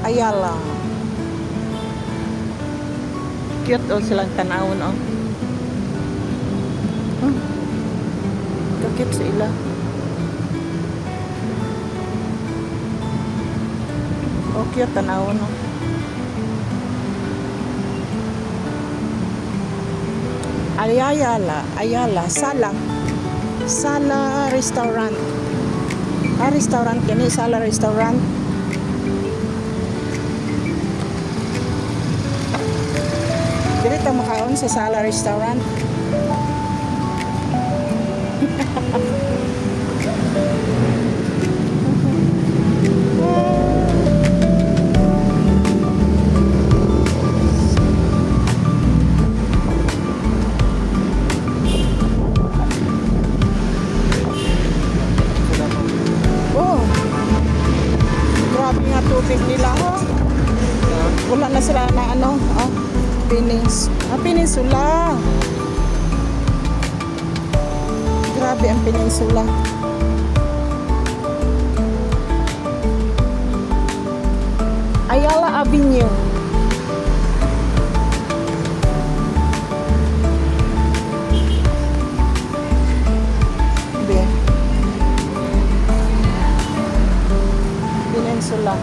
Ayala. Cute o silang tanawon o. Kakit sila. O cute tanawon o. Ayala, Sala Restaurant. Restaurant kini, Sala Restaurant. Dili ta makaon sa Sala Restaurant. Oh. Grabe nga tubig nila ho. Wala na sila na ano, oh. Peninsula. Grabe ang peninsula. Ayala Avenue. Be. Peninsula.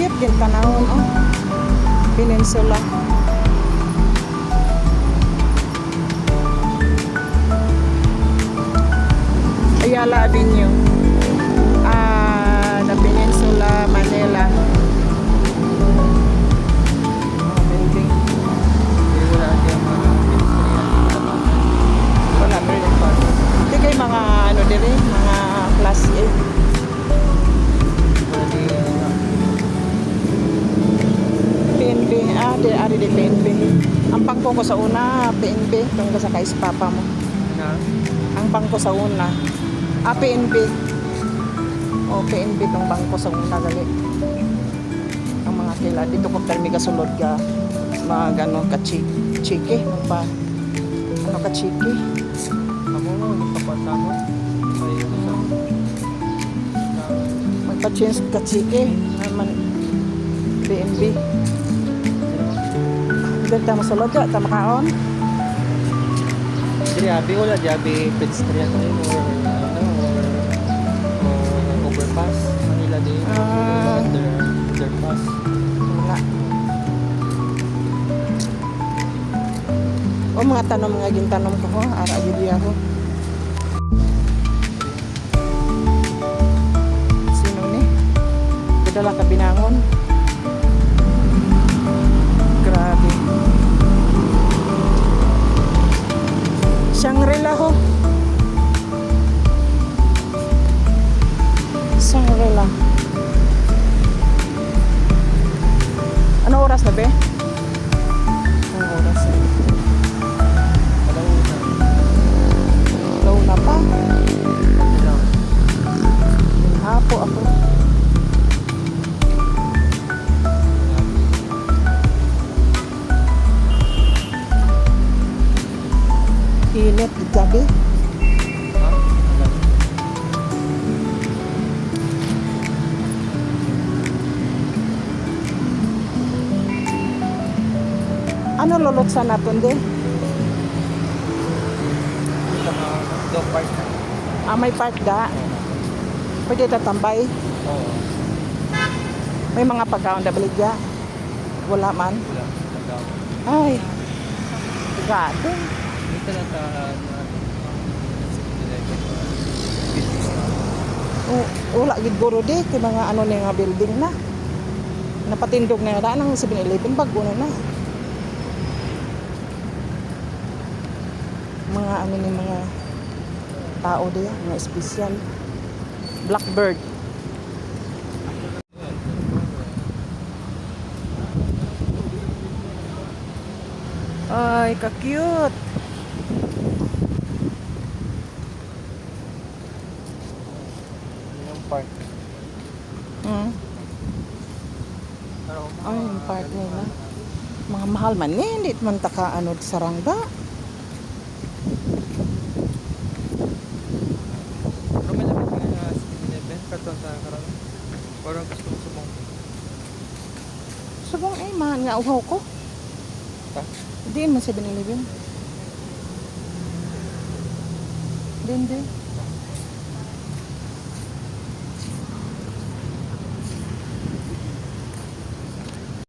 Cute din tanawon oh. Peninsula. Ayala Avenue. The Peninsula, Manila. Building. Wala pa rin pa. Hindi kayo mga ano diri, mga class A. PNB, di PNB. Ang pangko ko sa una, PNB, tungkol sa kais papa mo. Ang bangko sa una, PNB. O, PNB tong bangko sa una gali. Ang mga kila, dito ko permi kasulod ka, mga gano'n ka-chiki, ano ka-chiki. Magpa-change ka-chiki, naman, PNB. Dito tama sulod ka, tama kaon. Abi wala jabi pedestrian or overpass Manila din underpass Wala. O mga tanom nga gintanom ko ho, ara gyud ako. Sino ni? Dala ka binangon. Grabe. Shangri-La ho. Shangri-La. Ano oras na be? Ano oras na? Alauna pa. Hapo ako. Init gabi. Ano lulutsan natin din? dog park May park da. Pwede tatambay. oo May mga pagkaon da baligya. Wala man. wala nagaw Ay. Gado. dito na ta Wala gid guro di kay mga ano ni nga building na. Napatindog na daan ang 7-Eleven bago na. Mga ano ni mga tao di mga espesyal. Blackbird. Ay, ka-cute. yung park Ay, yung park nila. Mga mahal man eh. Hindi man taka ano sarangga. Parang gusto ko sumong. Subong eh, man nga uhaw ko. Ta? Diin man 7-Eleven. Din.